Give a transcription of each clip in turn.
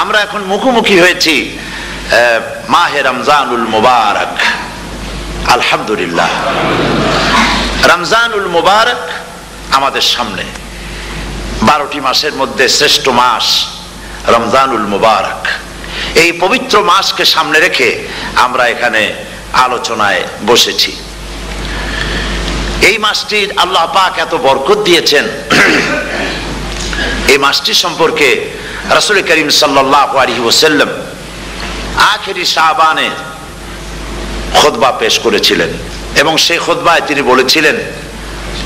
আমরা এখন মুখোমুখি হয়েছি মাহে রমজানুল মুবারক। আলহামদুলিল্লাহ, রমজানুল মুবারক আমাদের সামনে। 12টি মাসের মধ্যে শ্রেষ্ঠ মাস রমজানুল মুবারক। এই পবিত্র মাসকে সামনে রেখে আমরা এখানে আলোচনায় বসেছি। এই মাসটির আল্লাহ পাক এত বরকত দিয়েছেন। এই মাসটি সম্পর্কে রাসূল করিম সাল্লাল্লাহু আলাইহি ওয়াসাল্লাম আখেরি শাবানে খুতবা পেশ করেছিলেন এবং সেই খুতবায় তিনি বলেছিলেন,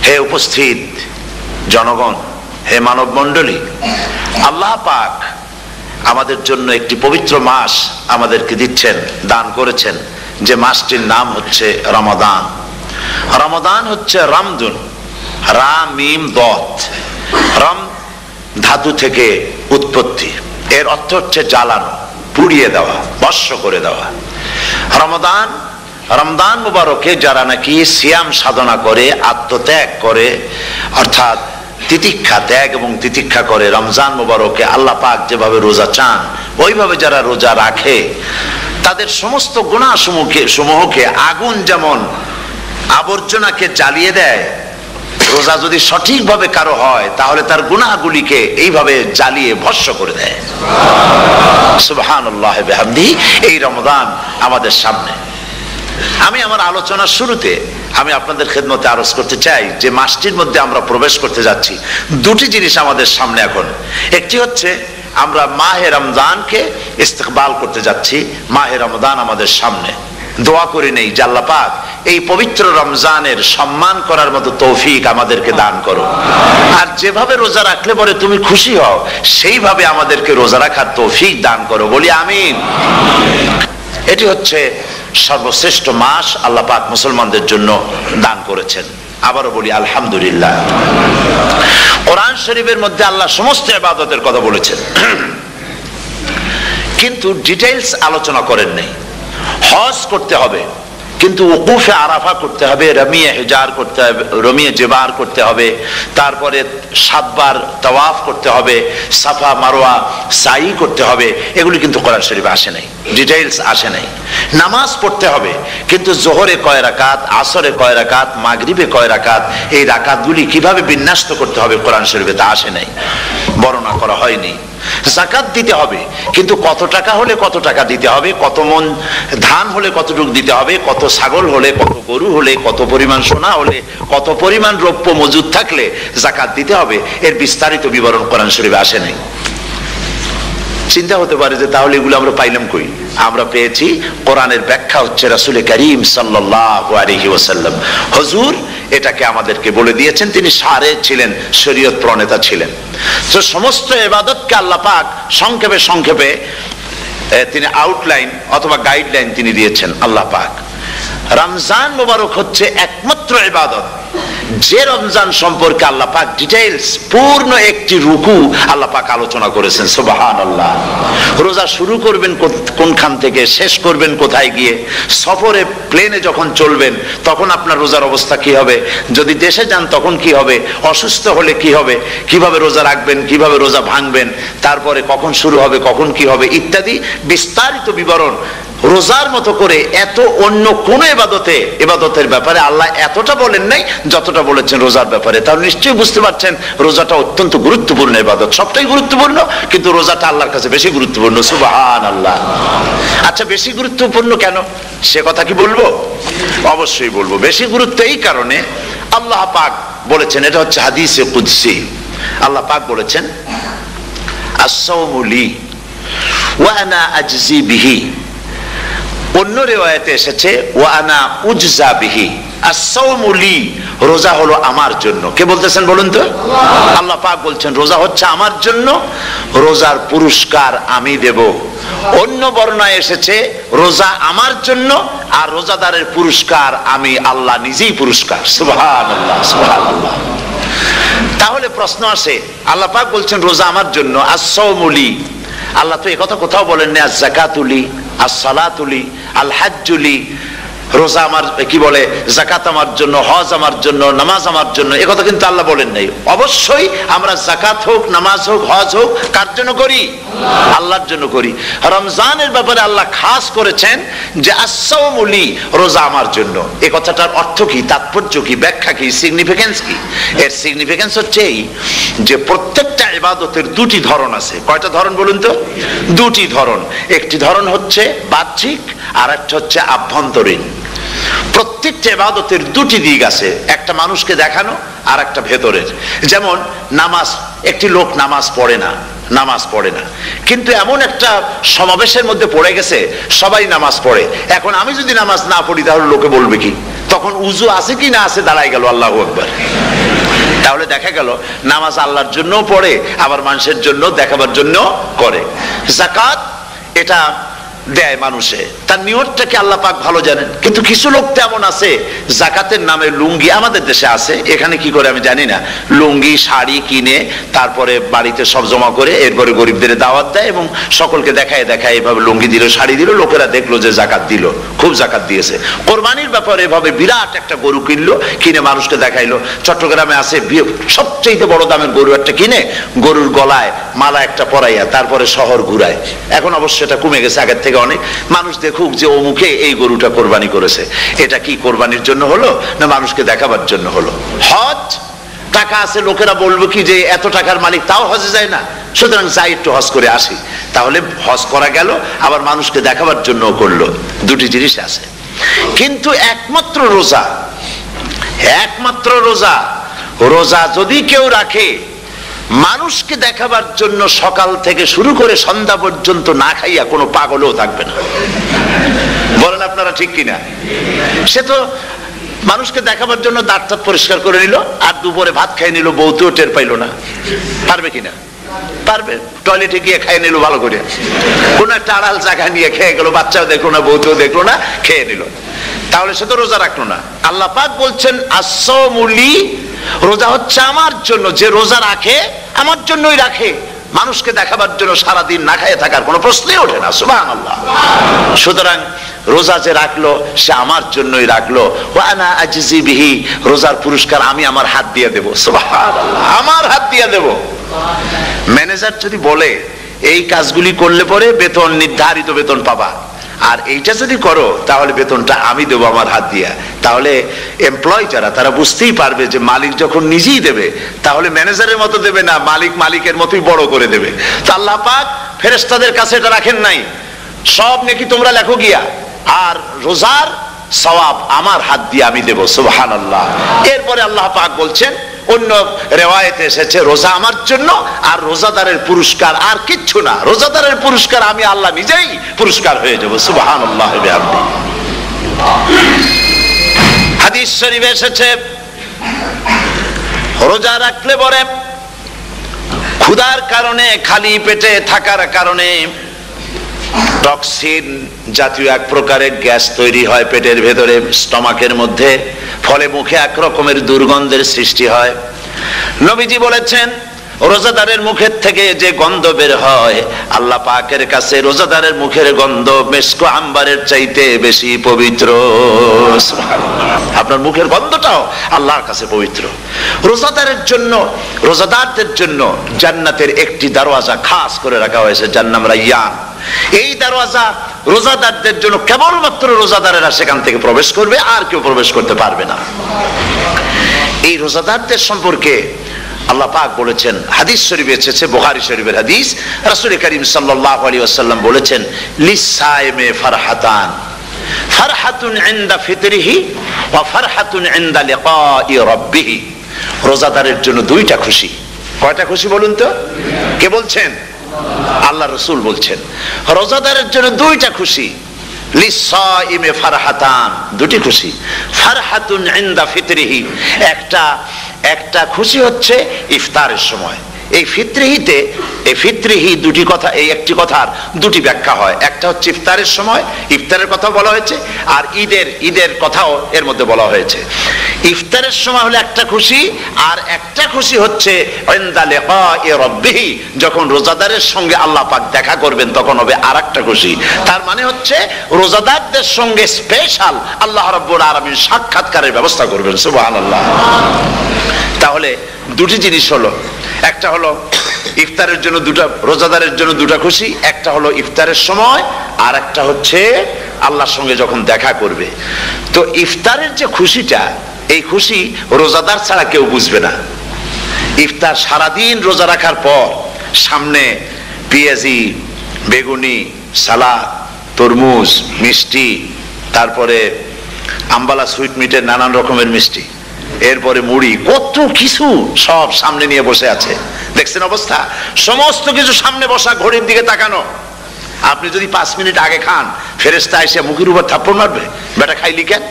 হে উপস্থিত জনগণ, হে মানব মণ্ডলী, আল্লাহ পাক আমাদের জন্য একটি পবিত্র মাস আমাদেরকে দিচ্ছেন, দান করেছেন, যে মাসটির নাম হচ্ছে রমাদান। রমাদান হচ্ছে রামদুন, রা মিম দত। রাম ধাতু থেকে উৎপত্তি, এর অর্থ হচ্ছে জ্বালানো, পুড়িয়ে দেওয়া, ভস্ম করে দেওয়া। রমাদান, রমজান মুবারকে যারা নাকি সিয়াম সাধনা করে, আত্মত্যাগ করে, অর্থাৎ তিতিক্ষা, ত্যাগ এবং তিতিক্ষা করে, রমজান মুবারকে আল্লাহ পাক যেভাবে রোজা চান ওইভাবে যারা রোজা রাখে, তাদের সমস্ত গুনাহ সমূহকে আগুন যেমন আবর্জনাকে জ্বালিয়ে দেয়, রোজা যদি সঠিকভাবে কারো হয় তাহলে তার গুনাহগুলিকে এইভাবে জ্বালিয়ে ভস্ম করে দেয়। সুবহানাল্লাহ বিহামদিহি। এই রমাদান আমাদের সামনে। আমি আমার আলোচনার শুরুতে আমি আপনাদের খেদমতে আরজ করতে চাই যে মাসটির মধ্যে আমরা প্রবেশ করতে যাচ্ছি, দুটি জিনিস আমাদের সামনে এখন। একটি হচ্ছে আমরা মাহে রমজানকে ইস্তেকবাল করতে যাচ্ছি, মাহে রমজান আমাদের সামনে। দোয়া করে নেই যে আল্লাহ পাক এই পবিত্র রমজানের সম্মান করার মতো তৌফিক আমাদেরকে দান করো, আর যেভাবে রোজা রাখলে পরে তুমি খুশি হও সেইভাবে আমাদেরকে রোজা রাখার তৌফিক দান করো, বলি আমিন। এটি হচ্ছে সর্বশ্রেষ্ঠ মাস আল্লাহ পাক মুসলমানদের জন্য দান করেছেন। আবারও বলি আলহামদুলিল্লাহ। কোরআন শরীফের মধ্যে আল্লাহ সমস্ত ইবাদতের কথা বলেছেন, কিন্তু ডিটেইলস আলোচনা করেন নাই। হজ করতে হবে, কিন্তু উকুফে আরাফা করতে হবে, রমিয়ে হিজার করতে হবে, রমিয়ে জেবার করতে হবে, তারপরে 7 বার তাওয়াফ করতে হবে, সাফা মারওয়া সাই করতে হবে। এগুলি কিন্তু কোরআন শরীফে আসে নাই, ডিটেইলস আসে নাই। নামাজ পড়তে হবে, কিন্তু জোহরে কয় রাকাত, আসরে কয় রাকাত, মাগরিবে কয় রাকাত, এই রাকাতগুলি কিভাবে বিন্যস্ত করতে হবে কোরআন শরীফে তা আসে নাই, বর্ণনা করা হয়নি। যাকাত দিতে হবে, কিন্তু কত টাকা হলে কত টাকা দিতে হবে, কত মন ধান হলে কতটুকু দিতে হবে, কত ছাগল হলে, কত গরু হলে, কত পরিমাণ সোনা হলে, কত পরিমাণ রৌপ্য মজুদ থাকলে যাকাত দিতে হবে, এর বিস্তারিত বিবরণ কোরআন শরীফে আসে নাই। চিন্তা হতে পারে যে তাহলে এগুলো আমরা পাইলাম কই? আমরা পেয়েছি কোরআনের ব্যাখ্যা হচ্ছে রাসূল করিম সাল্লাল্লাহু আলাইহি ওয়াসাল্লাম। হুজুর এটাকে আমাদেরকে বলে দিয়েছেন, তিনি সারে ছিলেন, শরীয়ত প্রণেতা ছিলেন। তো সমস্ত ইবাদতকে আল্লাহ পাক সংক্ষেপে সংক্ষেপে তিনি আউটলাইন অথবা গাইডলাইন তিনি দিয়েছেন আল্লাহ পাক। রমজান মুবারক হচ্ছে একমাত্র ইবাদত যে রমজান সম্পর্কে আল্লাহ পাক ডিটেইলস পূর্ণ একটি রুকু আল্লাহ পাক আলোচনা করেছেন। সুবহানাল্লাহ। রোজা শুরু করবেন কোনখান থেকে, শেষ করবেন কোথায় গিয়ে, সফরে প্লেনে যখন চলবেন তখন আপনার রোজার অবস্থা কি হবে, যদি দেশে যান তখন কি হবে, অসুস্থ হলে কি হবে, কিভাবে রোজা রাখবেন, কিভাবে রোজা ভাঙবেন, তারপরে কখন শুরু হবে, কখন কি হবে ইত্যাদি বিস্তারিত বিবরণ। রোজার মতো করে এত অন্য কোন ইবাদতের ব্যাপারে আল্লাহ এতটা বলেন নাই যতটা বলেছেন রোজার ব্যাপারে। তাহলে নিশ্চয়ই বুঝতে পারছেন রোজাটা অত্যন্ত গুরুত্বপূর্ণ ইবাদত। সবটাই গুরুত্বপূর্ণ, কিন্তু রোজাটা আল্লাহর কাছে বেশি গুরুত্বপূর্ণ। সুবহানাল্লাহ। আচ্ছা, বেশি গুরুত্বপূর্ণ কেন সে কথা কি বলবো? অবশ্যই বলবো। বেশি গুরুত্ব এই কারণে, আল্লাহ পাক বলেছেন, এটা হচ্ছে হাদিসে কুদসি। আল্লাহ পাক বলেছেন, আস-সাওমু লি ওয়া আনা আজজি বিহি। অন্য রিওয়ায়াতে এসেছে ওয়া আনা উজজা বিহি। আস-সাওমু লি, রোজা হলো আমার জন্য। কে বলতেছেন বলুন তো? আল্লাহ পাক বলছেন রোজা হচ্ছে আমার জন্য, রোজার পুরস্কার আমি দেব। অন্য বর্ণনায় এসেছে রোজা আমার জন্য আর রোজাদারের পুরস্কার আমি আল্লাহ নিজেই পুরস্কার। সুবহানাল্লাহ, সুবহানাল্লাহ। তাহলে প্রশ্ন আসে, আল্লাহ পাক বলছেন রোজা আমার জন্য, আস-সাওমু লি। আল্লাহ তো এই কথা কোথাও বলেন না আজ-যাকাতু লি, আস-সালাতু লি, আল-হাজ্জু লি, রোজা আমার কি বলে, যাকাত আমার জন্য, হজ আমার জন্য, নামাজ আমার জন্য, এ কথা কিন্তু আল্লাহ বলেন নাই। অবশ্যই আমরা যাকাত হোক, নামাজ হোক, হজ হোক কার জন্য করি? আল্লাহর জন্য করি। রমজানের ব্যাপারে আল্লাহ খাস করেছেন যে আস-সাওমু লি, রোজা আমার জন্য। এই কথাটার অর্থ কি, তাৎপর্য কি, ব্যাখ্যা কি, সিগনিফিকেন্স কি? এর সিগনিফিকেন্স হচ্ছে এই যে প্রত্যেকটা ইবাদতের দুটি ধরন আছে। কয়টা ধরন বলুন তো? দুটি ধরন। একটি ধরন হচ্ছে বাহ্যিক, আর একটা হচ্ছে আভ্যন্তরীণ। প্রত্যেকটা ইবাদতের দুটি দিক আছে, একটা মানুষকে দেখানো আর একটা ভেতরের। যেমন নামাজ, একটি লোক নামাজ পড়ে না, কিন্তু এমন একটা সমাবেশের মধ্যে পড়ে গেছে, সবাই নামাজ পড়ে। এখন আমি যদি নামাজ না পড়ি তাহলে লোকে বলবে কি? তখন উজু আছে কি না আছে দাঁড়াই গেল, আল্লাহু আকবার। তাহলে দেখা গেল নামাজ আল্লাহর জন্য পড়ে, আবার মানুষের জন্য দেখাবার জন্য করে। যাকাত এটা দেয় মানুষে, তার নিয়তটাকে আল্লাহ পাক ভালো জানেন। কিন্তু কিছু লোক তেমন আছে, যাকাতের নামে লুঙ্গি, আমাদের দেশে আছে, এখানে কি করে আমি জানি না, লুঙ্গি শাড়ি কিনে তারপরে বাড়িতে সব জমা করে এরপরে গরিবদের দাওয়াত দেয় এবং সকলকে দেখায় এভাবে লুঙ্গি দিল, শাড়ি দিল, লোকেরা দেখলো যে যাকাত দিল, খুব যাকাত দিয়েছে। কোরবানির ব্যাপারে এভাবে বিরাট একটা গরু কিনলো, কিনে মানুষকে দেখাইলো। চট্টগ্রামে আছে সবচেয়ে বড় দামের গরু একটা কিনে গরুর গলায় মালা একটা পরাইয়া তারপরে শহর ঘুরায়। এখন অবশ্য এটা কমে গেছে আগের থেকে অনেক। মানুষ দেখুক যে অমুকে এই গরুটা কোরবানি করেছে। এটা কি কোরবানির জন্য হলো না মানুষকে দেখাবার জন্য হলো? হজ, টাকা আছে, লোকেরা বলবো কি যে এত টাকার মালিক তাও হজে যায় না, সুতরাং যাই একটু হজ করে আসি। তাহলে হজ করা গেল, আবার মানুষকে দেখাবার জন্য করলো। দুটি জিনিস আছে। কিন্তু একমাত্র রোজা যদি কেউ রাখে মানুষকে দেখাবার জন্য, সকাল থেকে শুরু করে সন্ধ্যা পর্যন্ত না খাইয়া কোনো পাগলও থাকবে না। বলেন আপনারা ঠিক কিনা? সে তো মানুষকে দেখাবার জন্য দাঁত পরিষ্কার করে নিল, আর দুপুরে ভাত খাই নিল, বউতেও টের পাইল না। পারবে কিনা? পারবে। টয়লেটে গিয়ে খাই নিল ভালো করে, কোন একটা আড়াল জায়গা নিয়ে খেয়ে গেল, বাচ্চাও দেখলো না, বউতেও দেখলো না, খেয়ে নিল। তাহলে সে তো রোজা রাখলো না। আল্লাহ পাক বলছেন আস-সাওমু লি, রোজা হচ্ছে আমার জন্য। যে রোজা রাখে আমার জন্যই রাখে, মানুষকে দেখাবার জন্য সারাদিন না খাইয়ে থাকার কোনো প্রশ্নই ওঠে না। সুবহানাল্লাহ। সুতরাং রোজা যে রাখলো সে আমার জন্যই রাখলো। ওয়া আনা আজজি বিহি, রোজার পুরস্কার আমি আমার হাত দিয়ে দেব। সুবহানাল্লাহ, আমার হাত দিয়ে দেব। ম্যানেজার যদি বলে এই কাজগুলি করলে পরে বেতন, নির্ধারিত বেতন পাবা, আর এইটা যদি করো তাহলে বেতনটা আমি দেবো আমার হাত দিয়া, তাহলে এমপ্লয় যারা তারা বুঝতেই পারবে যে মালিক যখন নিজেই দেবে তাহলে ম্যানেজারের মতো দেবে না, মালিক মালিকের মতোই বড় করে দেবে। তো আল্লাহ পাক ফেরেশতাদের কাছে এটা রাখেন নাই, সব নাকি তোমরা লেখো গিয়া, আর রোজার সওয়াব আমার হাত দিয়ে আমি দেব। সুবহানাল্লাহ। এরপরে আল্লাহ পাক বলছেন, অন্য রিওয়ায়াতে এসেছে রোজা আমার জন্য, আর রোজাদারের পুরস্কার আর কিচ্ছু না, রোজাদারের পুরস্কার আমি আল্লাহ নিজেই পুরস্কার হয়ে যাব। সুবহানাল্লাহ। হাদিস শরীফে এসেছে রোজা রাখলে পরে ক্ষুধার কারণে, খালি পেটে থাকার কারণে টক্সিন জাতীয় এক প্রকারের গ্যাস তৈরি হয় পেটের ভেতরে, স্টমাকের মধ্যে, ফলে মুখে এক রকমের দুর্গন্ধের সৃষ্টি হয়। নবীজি বলেছেন রোজাদারের মুখের থেকে যে গন্ধ বের হয় আল্লাহ পাকের কাছে রোজাদারের মুখের গন্ধ মেসকো আম্বারের চাইতে বেশি পবিত্র। আপনার মুখের গন্ধটাও আল্লাহর কাছে পবিত্র। রোজাদারের জন্য, রোজাদারদের জন্য জান্নাতের একটি দরওয়াজা খাস করে রাখা হয়েছে, যার নাম রায়্যান। এই দরওয়াজা রোজাদারদের জন্য, কেবলমাত্র রোজাদারেরা সেখান থেকে প্রবেশ করবে, আর কেউ প্রবেশ করতে পারবে না। এই রোজাদারদের সম্পর্কে আল্লাহ পাক বলেছেন, হাদিস শরীফে এসেছে, বুখারী শরীফের হাদিস, রাসূল করিম সাল্লাল্লাহু আলাইহি ওয়াসাল্লাম বলেছেন লিসাইমে ফারহাতান, ফারহাতুন ইনদা ফিতরিহি ওয়া ফারহাতুন ইনদা লিকাই রাব্বিহি। রোজাদারের জন্য দুইটা খুশি। কয়টা খুশি বলুন তো? কে বলছেন? আল্লাহ রাসূল বলছেন রোজাদারের জন্য দুইটা খুশি। লিসাইমে ফারহাতান, দুটি খুশি। ফারহাতুন ইনদা ফিতরিহি, একটা খুশি হচ্ছে ইফতারের সময়, এই ফিতরিহি দুটি কথা, এই একটি কথার দুটি ব্যাখ্যা হয়। একটা হচ্ছে ইফতারের সময়, ইফতারের কথা বলা হয়েছে, আর ঈদের কথাও এর মধ্যে বলা হয়েছে। ইফতারের সময় হলে একটা খুশি, আর একটা খুশি হচ্ছে ইনদা লিকাই রাব্বিহি, যখন রোজাদারের সঙ্গে আল্লাহ পাক দেখা করবেন তখন হবে আরেকটা খুশি। তার মানে হচ্ছে রোজাদারদের সঙ্গে স্পেশাল আল্লাহ রাব্বুল আলামিন সাক্ষাৎকারের ব্যবস্থা করবেন। সুবহানাল্লাহ। তাহলে দুটি জিনিস হলো, একটা হলো ইফতারের জন্য দুটা, রোজাদারের জন্য দুটা খুশি, একটা হলো ইফতারের সময়, আর একটা হচ্ছে আল্লাহর সঙ্গে যখন দেখা করবে। তো ইফতারের যে খুশিটা, এই খুশি রোজাদার ছাড়া কেউ বুঝবে না। ইফতার সারাদিন রোজা রাখার পর সামনে পেঁয়াজি, বেগুনি, সালাদ, তরমুজ, মিষ্টি, তারপরে আম্বালা সুইট মিটের নানান রকমের মিষ্টি, এরপরে মুড়ি, কত কিছু সব সামনে নিয়ে বসে আছে। দেখছেন অবস্থা? সমস্ত কিছু সামনে বসা, ঘড়ির দিকে তাকানো। আপনি যদি 5 মিনিট আগে খান, ফেরেশতা এসে মুখের উপর থাপ্পড় মারবে, বেটা খাইলি কেন?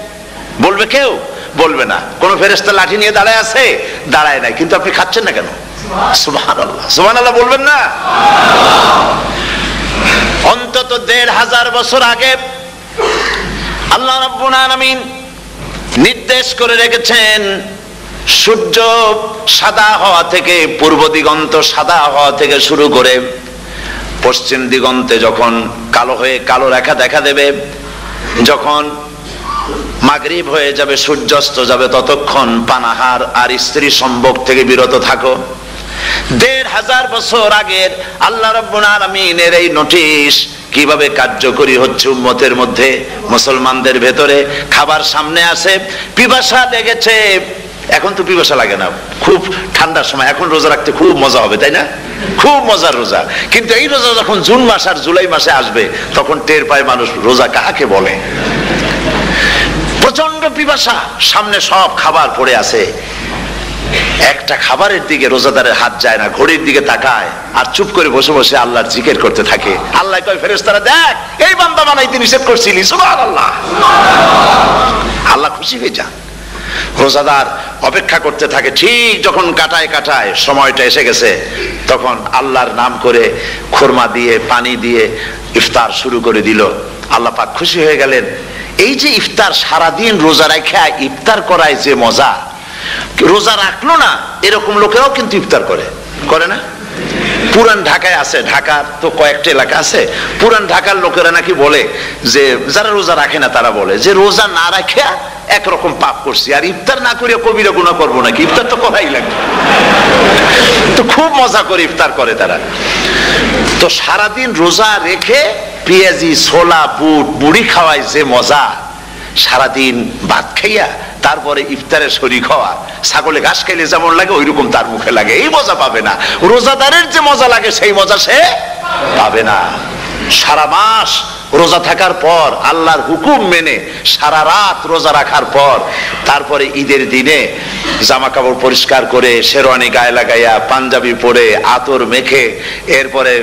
বলবে কেউ? বলবে না। কোন ফেরেশতা লাঠি নিয়ে দাঁড়ায় আছে? দাঁড়ায় নাই, কিন্তু আপনি খাচ্ছেন না কেন? সুবহানাল্লাহ, সুবহানাল্লাহ বলবেন না? অন্তত 1500 বছর আগে আল্লাহ রাব্বুল আলামিন নির্দেশ করে রেখেছেন, সূর্য সাদা হওয়া থেকে, পূর্ব দিগন্ত সাদা হওয়া থেকে শুরু করে পশ্চিম দিগন্তে যখন কালো হয়ে কালো রেখা দেখা দেবে, যখন মাগরিব হয়ে যাবে, সূর্যাস্ত যাবে, ততক্ষণ পানাহার আর স্ত্রী সম্ভোগ থেকে বিরত থাকো। 1500 বছর আগের আল্লাহ রাব্বুল আলামিনের এই নোটিশ কিভাবে কার্যকরী হচ্ছে উম্মতের মধ্যে, মুসলমানদের ভেতরে। খাবার সামনে আসে, পিপাসা লেগেছে, এখন তো পিপাসা লাগে না, খুব ঠান্ডার সময়, এখন রোজা রাখতে খুব মজা হবে, তাই না? খুব মজার রোজা। কিন্তু এই রোজা যখন জুন মাস আর জুলাই মাসে আসবে, তখন টের পায় মানুষ রোজা কাকে বলে। প্রচন্ড পিপাসা, সামনে সব খাবার পড়ে আছে, একটা খাবারের দিকে রোজাদারের হাত যায় না, ঘড়ির দিকে তাকায় আর চুপ করে বসে বসে আল্লাহর জিকির করতে থাকে। আল্লাহ কয়, ফেরেশতারা দেখ, এই বান্দা বানাইতে নিষেধ করছিলি। সুবহানাল্লাহ। আল্লাহ খুশি হয়ে যান। রোজাদার অপেক্ষা করতে থাকে, ঠিক যখন কাটায় কাটায় সময়টা এসে গেছে, তখন আল্লাহর নাম করে খুরমা দিয়ে, পানি দিয়ে ইফতার শুরু করে দিল। আল্লাহ পাক খুশি হয়ে গেলেন। এই যে ইফতার, সারাদিন রোজা রাখা ইফতার করায় যে মজা, রোজা রাখলো না এরকম লোকেরাও কিন্তু ইফতার করে না? পুরান ঢাকায় আছে, ঢাকার তো কয়েকটা এলাকা আছে, পুরান ঢাকার লোকেরা নাকি বলে যে, যারা রোজা রাখে না তারা বলে যে, রোজা না রাখে একরকম পাপ করছি, আর ইফতার না করে কবিরা গুনাহ করবো নাকি, ইফতার তো করাই লাগবে। তো খুব মজা করে ইফতার করে তারা। তো সারাদিন রোজা রেখে পেঁয়াজি, ছোলা, বুট, মুড়ি খাওয়ায় যে মজা, সারাদিন ভাত খাইয়া তারপরে ইফতারে শরীক হওয়া, ছাগলে ঘাস খাইলে যেমন লাগে ওইরকম তার মুখে লাগে, এই মজা পাবে না। রোজাদারের যে মজা লাগে সেই মজা সে পাবে না। সারা মাস রোজা থাকার পর, আল্লাহর হুকুম মেনে সারা রাত রোজা রাখার পর, তারপরে ঈদের দিনে জামা কাপড় পরিষ্কার করে, শেরওয়ানি গায়ে লাগাইয়া, পাঞ্জাবি পরে, আতর মেখে, এরপরে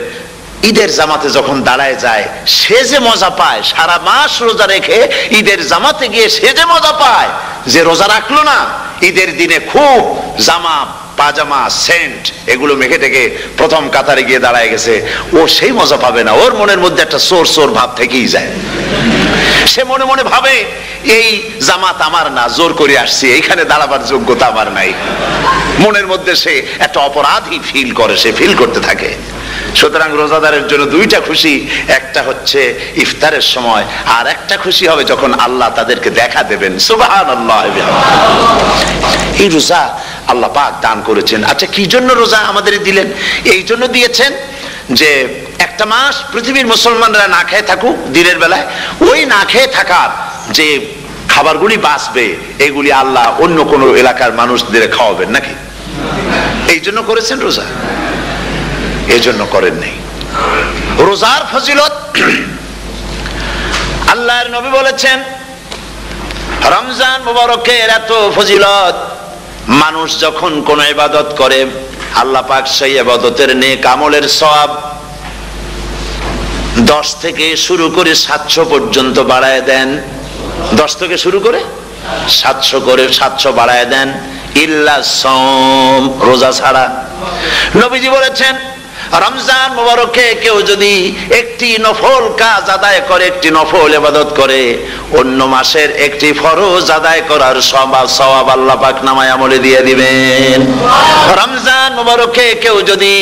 ঈদের জামাতে যখন দাঁড়ায় যায়, সে যে মজা পায়, সারা মাস রোজা রেখে ঈদের জামাতে গিয়ে সে যে মজা পায়, যে রোজা রাখলো না, ঈদের দিনে খুব জামা, পাজামা, সেন্ট এগুলো মেখে টেকে প্রথম কাতারে গিয়ে দাঁড়ায় গেছে, ও সেই মজা পাবে না। ওর মনের মধ্যে একটা চোর চোর ভাব থেকেই যায়। সে মনে মনে ভাবে, এই জামাত আমার না, জোর করে আসছি, এইখানে দাঁড়াবার যোগ্যতা আমার নাই। মনের মধ্যে সে একটা অপরাধী ফিল করে, সে ফিল করতে থাকে। সুতরাং রোজাদারের জন্য দুইটা খুশি, একটা হচ্ছে ইফতারের সময়, আর একটা খুশি হবে যখন আল্লাহ তাদেরকে দেখা দেবেন। সুবহানাল্লাহ। এই রোজা আল্লাহ পাক দান করেছেন। আচ্ছা, কি জন্য রোজা আমাদের দিলেন? এই জন্য দিয়েছেন যে একটা মাস পৃথিবীর মুসলমানরা না খেয়ে থাকুক দিনের বেলায়, ওই না খেয়ে থাকার যে খাবারগুলি বাঁচবে, এগুলি আল্লাহ অন্য কোন এলাকার মানুষদের খাওয়াবেন নাকি? এই জন্য করেছেন রোজা, এই জন্য করেন নাই। রোজার ফজিলত আল্লাহর নবী বলেছেন, রমজান মুবারকের এত ফজিলত, মানুষ যখন কোন ইবাদত করে, আল্লাহ পাক সেই ইবাদতের নেক আমলের সওয়াব 10 থেকে শুরু করে 700 পর্যন্ত বাড়ায় দেন। 10 থেকে শুরু করে 700 বাড়ায় দেন। ইল্লা সাওম, রোজা ছাড়া। নবীজি বলেছেন রমজান মুবারকে কেউ যদি একটি নফল কাজ আদায় করে, একটি নফল ইবাদত করে, অন্য মাসের একটি ফরজ আদায় করার সওয়াব আল্লাহ পাক নামায়ে আমলে দিয়ে দিবেন। রমজান মুবারকে কেউ যদি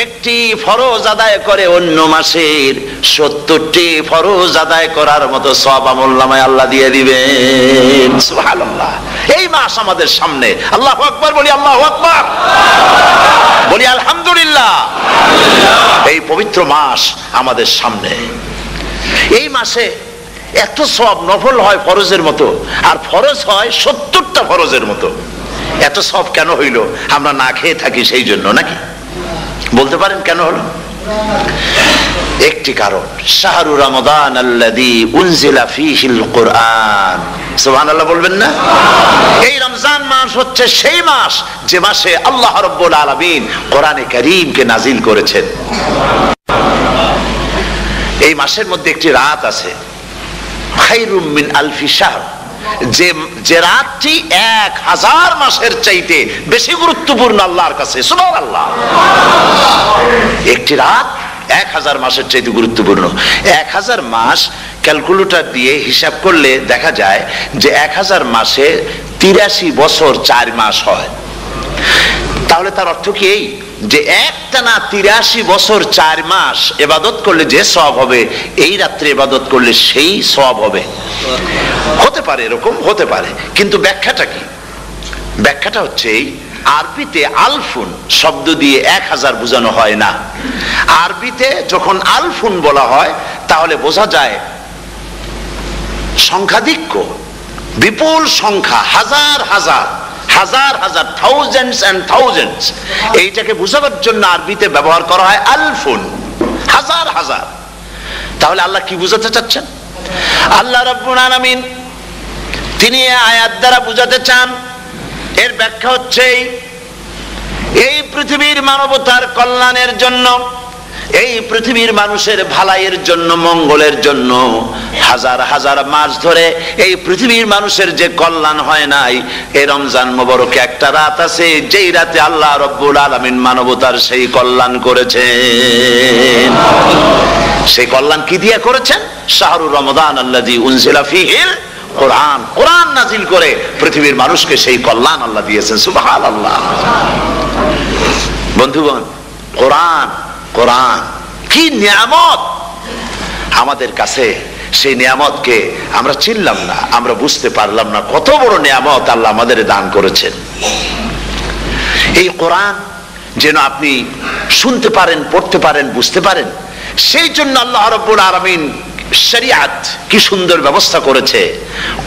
একটি ফরজ আদায় করে, অন্য মাসের 70টি ফরজ আদায় করার মতো সওয়াব আমলনামায় আল্লাহ দিয়ে দিবেন। সুবহানাল্লাহ। এই মাস আমাদের সামনে, আল্লাহু আকবার বলি, আল্লাহু আকবার বলি, আলহামদুলিল্লাহ। এই পবিত্র মাস আমাদের সামনে। এই মাসে এত সওয়াব, নফল হয় ফরজের মতো, আর ফরজ হয় 70টা ফরজের মতো। এত সওয়াব কেন হইল? আমরা না খেয়ে থাকি সেই জন্য নাকি? বলতে পারেন কেন হলো? একটি কারণ, শাহরু রমাদান আল্লাযী উনজিলা ফীহিল কুরআন। সুবহানাল্লাহ বলবেন না? এই রমজান মাস হচ্ছে সেই মাস যে মাসে আল্লাহ রাব্বুল আলামিন কোরআনে কারীমকে নাজিল করেছেন। এই মাসের মধ্যে একটি রাত আছে, খায়রুম মিন আলফি শাহর, যে রাতটি 1000 মাসের চাইতে বেশি গুরুত্বপূর্ণ আল্লাহর কাছে। সুবহানাল্লাহ। একটি রাত 1000 মাসের চাইতে গুরুত্বপূর্ণ। 1000 মাস ক্যালকুলেটর দিয়ে হিসাব করলে দেখা যায় যে 1000 মাসে 83 বছর 4 মাস হয়। তাহলে তার অর্থ কি এই যে একটানা 83 বছর 4 মাস ইবাদত করলে যে সওয়াব হবে, এই রাত্রে ইবাদত করলে সেই সওয়াব হবে? হতে পারে, এরকম হতে পারে, কিন্তু ব্যাখ্যাটা কি? ব্যাখ্যাটা হচ্ছে এই, আরবিতে আলফুন শব্দ দিয়ে 1000 বোঝানো হয় না। আরবিতে যখন আলফুন বলা হয় তাহলে বোঝা যায় সংখ্যাধিক্য, বিপুল সংখ্যা, হাজার হাজার, হাজার হাজার, থাউজেন্ডস এন্ড থাউজেন্ডস। এইটাকে বোঝাবার জন্য আরবিতে ব্যবহার করা হয় আলফুন, হাজার হাজার। তাহলে আল্লাহ কি বুঝাতে চাচ্ছেন? আল্লাহ রাব্বুল আলামিন তিনি আয়াত দ্বারা বুঝাতে চান, এর ব্যাখ্যা হচ্ছে এই পৃথিবীর মানবতার কল্যাণের জন্য, এই পৃথিবীর মানুষের ভালাইয়ের জন্য, মঙ্গলের জন্য হাজার হাজার মাস ধরে এই পৃথিবীর মানুষের যে কল্যাণ হয় নাই, এই রমজান মুবারকে একটা রাত আছে যেই রাতে আল্লাহ রাব্বুল আলামিন মানবতার সেই কল্যাণ করেছেন। সেই কল্যাণ কি দিয়ে করেছেন? শাহরু রমাদান আল্লাযী উনজিলা ফীহিল কোরআন, কোরআন নাজিল করে পৃথিবীর মানুষকে সেই কল্যাণ আল্লাহ দিয়েছেন। সুবহানাল্লাহ। বন্ধুগণ, কোরআন, কোরআন কি নিয়ামত আমাদের কাছে! সেই নিয়ামতকে আমরা চিনলাম না, আমরা বুঝতে পারলাম না কত বড় নিয়ামত আল্লাহ আমাদের দান করেছেন। এই কোরআন যেন আপনি শুনতে পারেন, পড়তে পারেন, বুঝতে পারেন, সেই জন্য আল্লাহ রাব্বুল আলামিন শরিয়াত কি সুন্দর ব্যবস্থা করেছে।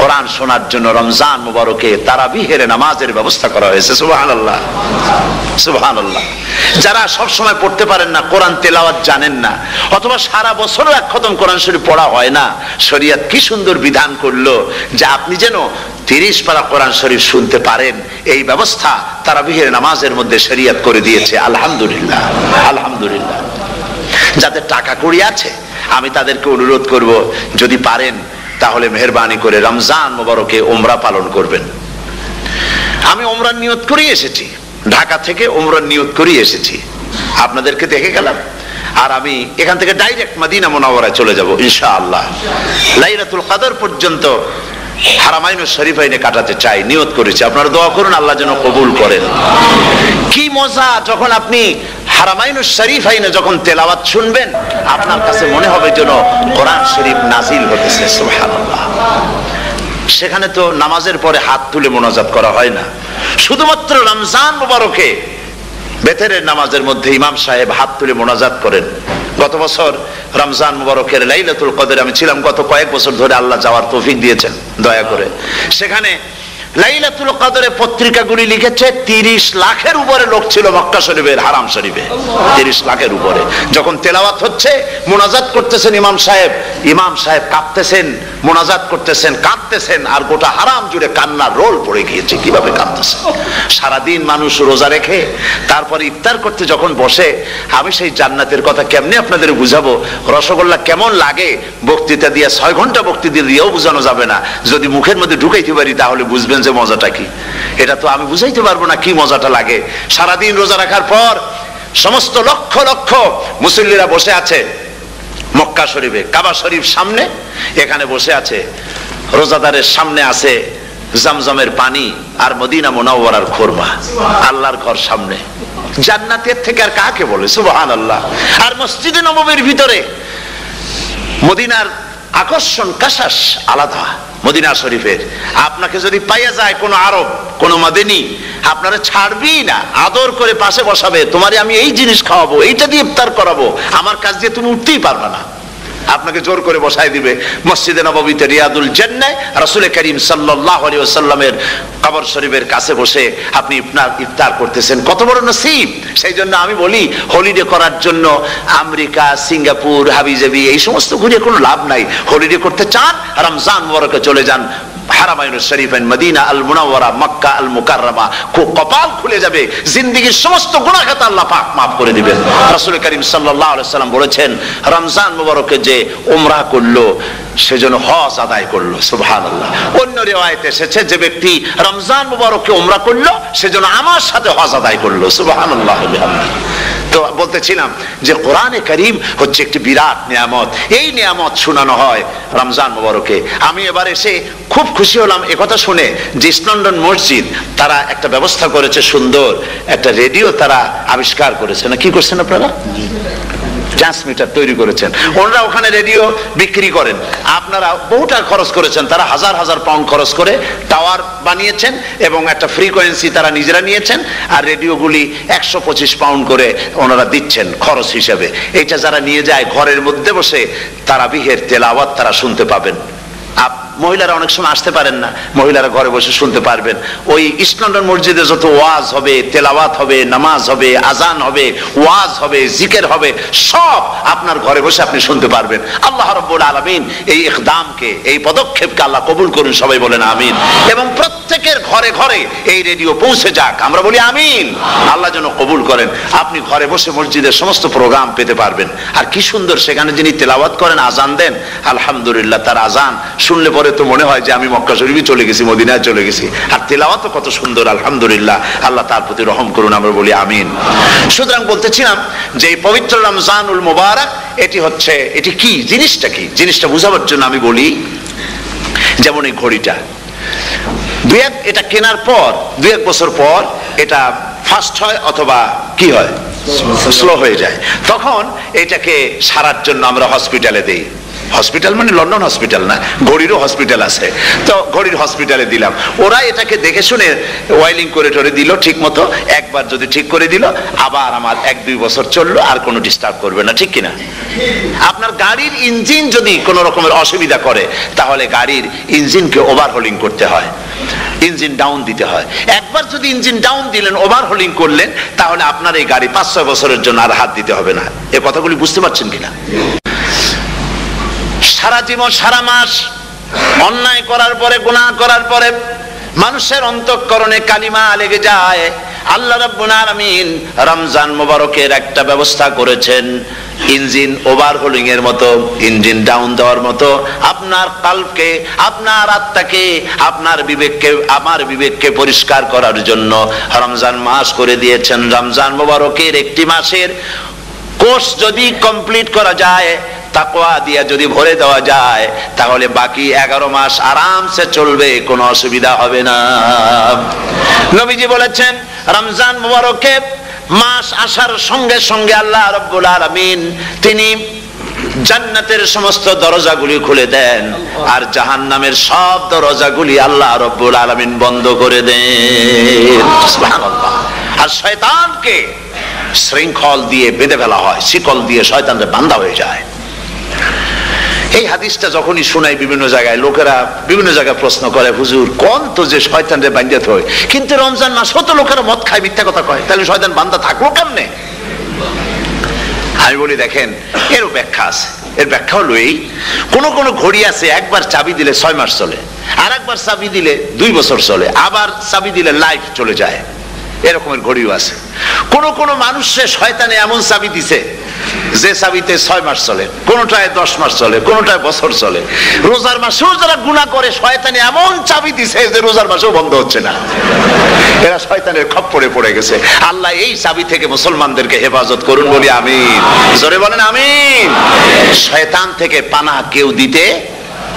কোরআন শোনার জন্য রমজান মুবারকে তারাবিহের নামাজের ব্যবস্থা করা হয়েছে। সুবহানাল্লাহ, সুবহানাল্লাহ। যারা সব সময় পড়তে পারেন না, কোরআন তেলাওয়াত জানেন না, অথবা সারা বছর এক খতম কোরআন শরীফ পড়া হয় না, শরিয়াত কি সুন্দর বিধান করলো যে আপনি যেন 30 পারা কোরআন শরীফ শুনতে পারেন। এই ব্যবস্থা তারাবিহের নামাজের মধ্যে শরিয়াত করে দিয়েছে। আলহামদুলিল্লাহ, আলহামদুলিল্লাহ। যাদের টাকা কড়ি আছে আমি তাদেরকে অনুরোধ করব, যদি পারেন তাহলে মেহেরবানি করে রমজান মুবারকে উমরা পালন করবেন। আমি উমরার নিয়ত করে এসেছি, ঢাকা থেকে উমরার নিয়ত করে এসেছি, আপনাদেরকে দেখে গেলাম। আর আমি এখান থেকে ডাইরেক্ট মদিনা মুনাওয়ারায় চলে যাব ইনশাআল্লাহ। লাইলাতুল কদর পর্যন্ত হারামাইনুশ শরীফাইনে কাটাতে চাই, নিয়ত করেছি। আপনারা দোয়া করুন আল্লাহ যেন কবুল করেন। কি মজা যখন আপনি হারামাইনুশ শরীফাইনে যখন তেলাওয়াত শুনবেন, আপনার কাছে মনে হবে যেন কোরআন শরীফ নাজিল হতেছে। সুবহানাল্লাহ। সেখানে তো নামাজের পরে হাত তুলে মোনাজাত করা হয় না, শুধুমাত্র রমজান মুবারকে বেতেরের নামাজের মধ্যে ইমাম সাহেব হাত তুলে মোনাজাত করেন। গত বছর রমজান মুবারকের লাইলাতুল কদরে আমি ছিলাম, গত কয়েক বছর ধরে আল্লাহ যাওয়ার তৌফিক দিয়েছেন দয়া করে। সেখানে লাইলাতুল কদরে পত্রিকাগুলি লিখেছে 30 লাখের উপরে লোক ছিল মক্কা শরীফের, হারাম শরীফে 30 লাখের উপরে। যখন তেলাওয়াত হচ্ছে, মোনাজাত করতেছেন ইমাম সাহেব কাঁদতেছেন, মোনাজাত করতেছেন, কাঁদতেছেন, আর গোটা হারাম জুড়ে কান্নার রোল পড়ে গিয়েছে। কিভাবে কাঁদতেছে! সারাদিন মানুষ রোজা রেখে তারপরে ইফতার করতে যখন বসে, আমি সেই জান্নাতের কথা কেমনে আপনাদের বুঝাবো? রসগোল্লা কেমন লাগে বক্তৃতা দিয়ে 6 ঘন্টা বক্তৃতা দিয়েও বোঝানো যাবে না। যদি মুখের মধ্যে ঢুকাইতে পারি তাহলে বুঝবেন যে মজাটা কি, এটা তো আমি বুঝাইতে পারবো না কি মজাটা লাগে। সারাদিন রোজা রাখার পর সমস্ত লক্ষ লক্ষ মুসল্লিরা বসে আছে মক্কা শরীফে, কাবা শরীফ সামনে, এখানে বসে আছে, রোজাদারের সামনে আছে জমজমের পানি আর মদিনা মুনাওয়ারার খুরমা, আল্লাহর ঘর সামনে। জান্নাতের থেকে আর কাকে বলে, সুবহানাল্লাহ। আর মসজিদে নববীর ভিতরে মদিনার আকর্ষণ কাশাস আলাদা। মদিনা শরীফের আপনাকে যদি পাইয়া যায় কোন আরব, কোন মাদিনী, আপনারা ছাড়বেই না, আদর করে পাশে বসাবে, তোমারে আমি এই জিনিস খাওয়াবো, এইটা দিয়ে ইফতার করাবো, আমার কাছ দিয়ে তুমি উঠতেই পারবে না, আপনাকে জোর করে বসায় দিবে। মসজিদে নববীতে রিয়াদুল জান্নাহ রাসূল করিম সাল্লাল্লাহু আলাইহি ওয়াসাল্লামের কবর শরীফের কাছে বসে আপনি ইফতার করতেছেন, কত বড় নসিব। সেই জন্য আমি বলি, হলিডে করার জন্য আমেরিকা, সিঙ্গাপুর, হাবিজাবি এই সমস্ত ঘুরে কোনো লাভ নাই। হলিডে করতে চান, রমজান মুবারকে চলে যান হারামাইন শরীফাইন, মদিনা আল মুনাওয়ারা, মক্কা আল মুকাররমা, কপাল খুলে যাবে, জিন্দেগীর সমস্ত গুনাহ খাতা আল্লাহ পাক maaf করে দিবেন। রাসূল করিম সাল্লাল্লাহু আলাইহি ওয়াসাল্লাম বলেছেন, রমজান মুবারকে যে উমরা করলো সেজন্য হজ আদায় করলো, সুবহানাল্লাহ। অন্য রিওয়ায়াতে এসেছে, যে ব্যক্তি রমজান মুবারকে উমরা করলো সেজন্য আমার সাথে হজ আদায় করলো, সুবহানাল্লাহ বিহামদিহি। তো বলতেছিলাম যে কোরআনে কারীম হচ্ছে একটি বিরাট নিয়ামত, এই নিয়ামত শোনানো হয় রমজান মুবারকে। আমি এবার এসে খুব খুশি হলাম একথা শুনে যে ইস্ট লন্ডন মসজিদ তারা একটা ব্যবস্থা করেছে, সুন্দর একটা রেডিও তারা আবিষ্কার করেছে, না কি করছেন আপনারা, ট্রান্সমিটার তৈরি করেছেন, ওনারা ওখানে রেডিও বিক্রি করেন। আপনারা বহু টাকা খরচ করেছেন, তারা হাজার হাজার পাউন্ড খরচ করে টাওয়ার বানিয়েছেন এবং একটা ফ্রিকোয়েন্সি তারা নিজেরা নিয়েছেন, আর রেডিওগুলি 125 পাউন্ড করে ওনারা দিচ্ছেন খরচ হিসেবে। এটা যারা নিয়ে যায় ঘরের মধ্যে বসে তারাবিহের তেলাওয়াত তারা শুনতে পাবেন। মহিলারা অনেক সময় আসতে পারেন না, মহিলারা ঘরে বসে শুনতে পারবেন। ওই ইস্ট লন্ডন মসজিদে যত ওয়াজ হবে, তেলাওয়াত হবে, নামাজ হবে, আজান হবে, ওয়াজ হবে, জিকির হবে, সব আপনার ঘরে বসে আপনি শুনতে পারবেন। আল্লাহ রাব্বুল আলামিন এই ইকদামকে, এই পদক্ষেপকে আল্লাহ কবুল করুন, সবাই বলেন আমিন। এবং প্রত্যেকের ঘরে ঘরে এই রেডিও পৌঁছে যাক, আমরা বলি আমিন। আল্লাহ যেন কবুল করেন। আপনি ঘরে বসে মসজিদের সমস্ত প্রোগ্রাম পেতে পারবেন। আর কি সুন্দর, সেখানে যিনি তেলাওয়াত করেন, আজান দেন, আলহামদুলিল্লাহ, তার আজান শুনলে পরে তো মনে হয় যে আমি মক্কা শরীফে চলে গেছি, মদিনায় চলে গেছি। আর তেলাওয়াতও কত সুন্দর, আলহামদুলিল্লাহ। আল্লাহ তার প্রতি রহম করুন, আমরা বলি আমিন। সুতরাং বলতেছিলাম যে এই পবিত্র রমজানুল মুবারক, এটি কি, জিনিসটা কি, জিনিসটা বুঝাবার জন্য আমি বলি, যেমন এই ঘড়িটা এটা কেনার পর 2-1 বছর পর এটা ফাস্ট হয় অথবা কি হয়, স্লো হয়ে যায়। তখন এটাকে সারার জন্য আমরা হসপিটালে দেই। হসপিটাল মানে লন্ডন হসপিটাল না, ঘড়িরও হসপিটাল আছে, তো ঘড়ির হসপিটালে দিলাম। ওরা এটাকে দেখে শুনে ওয়াইলিং করে টরে দিল ঠিক মতো। একবার যদি ঠিক করে দিল, আবার আমার 1-2 বছর চললো, আর কোনো ডিস্টার্ব করবে না, ঠিক কিনা? আপনার গাড়ির ইঞ্জিন যদি কোনো রকমের অসুবিধা করে, তাহলে গাড়ির ইঞ্জিনকে ওভারহোলিং করতে হয়, ইঞ্জিন ডাউন দিতে হয়। একবার যদি ইঞ্জিন ডাউন দিলেন, ওভারহোলিং করলেন, তাহলে আপনার এই গাড়ি 5-6 বছরের জন্য আর হাত দিতে হবে না। এ কথাগুলি বুঝতে পারছেন কিনা? সারা জীবন, সারা মাস অন্যায় করার পরে, গুনাহ করার পরে মানুষের অন্তঃকরণে কালিমা লেগে যায়। আল্লাহ রাব্বুল আলামিন রমজান মুবারকের একটা ব্যবস্থা করেছেন, ইঞ্জিন ওভারহোলিং এর মতো, ইঞ্জিন ডাউন দেওয়ার মতো। আপনার কলবকে, আপনার আত্মাকে, আপনার বিবেককে, আমার বিবেককে পরিষ্কার করার জন্য রমজান মাস করে দিয়েছেন। রমজান মুবারকের একটি মাসের কোর্স যদি কমপ্লিট করা যায়, তাকওয়া দিয়া যদি ভরে দেওয়া যায়, তাহলে বাকি 11 মাস আরামসে চলবে, কোনো অসুবিধা হবে না। নবীজি বলেছেন, রমজান মুবারকে মাস আসার সঙ্গে সঙ্গে আল্লাহ রাব্বুল আলামিন তিনি জান্নাতের সমস্ত দরজাগুলি খুলে দেন, আর জাহান্নামের সব দরজাগুলি আল্লাহ রাব্বুল আলামিন বন্ধ করে দেন। সুবহানাল্লাহ। আর শয়তানকে শৃঙ্খল দিয়ে বেঁধে ফেলা হয়, শিকল দিয়ে শয়তানরা বাঁধা হয়ে যায়। এই হাদিসটা যখনই শোনাই বিভিন্ন জায়গায়, লোকেরা বিভিন্ন জায়গায় প্রশ্ন করে, হুজুর কোন তো যে শয়তানরে বাঁধতে হয়, কিন্তু রমজান মাস হতো লোকেরা মদ খায়, মিথ্যা কথা কয়, তাহলে শয়তান বাঁধা থাকলো কেমনে? আমি বলি, দেখেন, এরও ব্যাখ্যা আছে। এর ব্যাখ্যা হলো এই, কোন কোন ঘড়ি আছে একবার চাবি দিলে 6 মাস চলে, আর একবার চাবি দিলে 2 বছর চলে, আবার চাবি দিলে লাইফ চলে যায়। এরকমের ঘড়িও আছে। কোন কোন মানুষের শয়তানে এমন চাবি দিছে যে চাবিতে 6 মাস চলে, কোনটায় 10 মাস চলে, কোনটায় বছর চলে। রোজার মাসেও যারা গুনাহ করে শয়তানে এমন চাবি দিছে যে রোজার মাসেও বন্ধ হচ্ছে না। এরা শয়তানের খপ্পরে পড়ে গেছে। আল্লাহ এই চাবি থেকে মুসলমানদেরকে হেফাজত করুন, বলি আমিন। জোরে বলেন আমিন। শয়তান থেকে পানাহ কেউ দিতে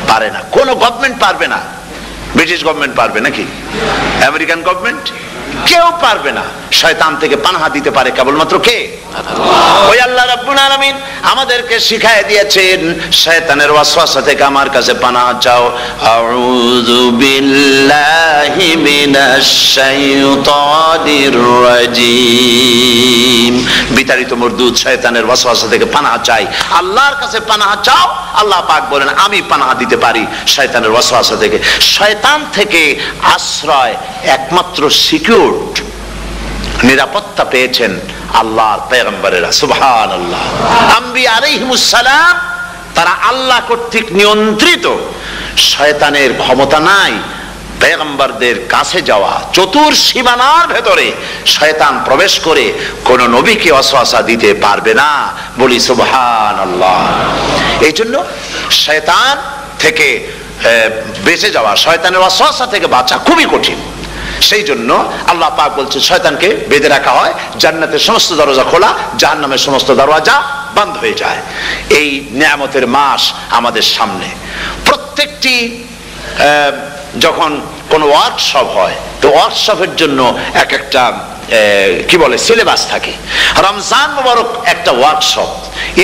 পারে না, কোন গভর্নমেন্ট পারবে না। ব্রিটিশ গভর্নমেন্ট পারবে নাকি? American government? কেউ পারবে না। শয়তান থেকে পানাহ দিতে পারে কেবলমাত্র কে? ওই আল্লাহ রাব্বুল আলামিন আমাদেরকে শিখায় দিয়েছেন শয়তানের ওয়াসওয়াসা থেকে আমার কাছে পানাহ চাও। আউযু বিল্লাহি মিনাশ শাইতানির রাজিম। বিতাড়িত মরদুদ শয়তানের ওয়াসওয়াসা থেকে পানাহ চাই, আল্লাহর কাছে পানাহ চাও। আল্লাহ পাক বলেন আমি পানাহ দিতে পারি শয়তানের ওয়াসওয়াসা থেকে। শয়তান থেকে আশ্রয় একমাত্র সিকিউর নিরাপত্তা পেয়েছেন আল্লাহর পয়গম্বরেরা। সুবহানাল্লাহ। আম্বিয়া আলাইহিমুস সালাম তারা আল্লাহ কর্তৃক নিয়ন্ত্রিত। শয়তানের ক্ষমতা নাই পয়গম্বরদের কাছে যাওয়া। চতুর সীমানার ভেতরে শয়তান প্রবেশ করে কোন নবীকে ওয়াসওয়াসা দিতে পারবে না, বলি সুবহানাল্লাহ। এই জন্য শয়তান থেকে বেঁচে যাওয়া, শয়তানের ওয়াসওয়াসা থেকে বাঁচা খুবই কঠিন। সেই জন্য আল্লাহ পাক বলছে শয়তানকে বেঁধে রাখা হয়, জান্নাতের সমস্ত দরজা খোলা, জাহান্নামের সমস্ত দরজা বন্ধ হয়ে যায়। এই নিয়ামতের মাস আমাদের সামনে। প্রত্যেকটি যখন কোন ওয়ার্কশপ হয় তো ওয়ার্কশপের জন্য এক একটা কি বলে সিলেবাস থাকে। রমজান মুবারক একটা ওয়ার্কশপ।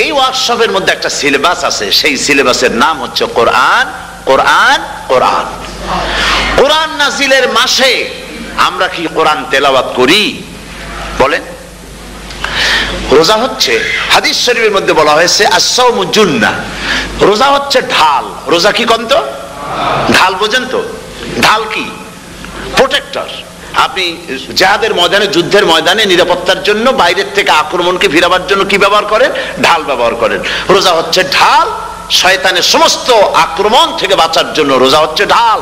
এই ওয়ার্কশপের মধ্যে একটা সিলেবাস আছে, সেই সিলেবাসের নাম হচ্ছে কোরআন। কোরআন কোরআন কোরআন নাজিলের মাসে আমরা কি কোরআন তেলাওয়াত করি? বলেন। রোজা হচ্ছে, হাদিস শরীফের মধ্যে বলা হয়েছে আস-সাওমু জুন্নাহ, রোজা হচ্ছে ঢাল। রোজা কি কোন তো? ঢাল বোঝেন তো? ঢাল কি? প্রোটেক্টর। আপনি জিহাদের ময়দানে, যুদ্ধের ময়দানে নিরাপত্তার জন্য বাইরের থেকে আক্রমণকে ফিরাবার জন্য কি ব্যবহার করেন? ঢাল ব্যবহার করেন। রোজা হচ্ছে ঢাল। শয়তানের সমস্ত আক্রমণ থেকে বাঁচার জন্য রোজা হচ্ছে ঢাল।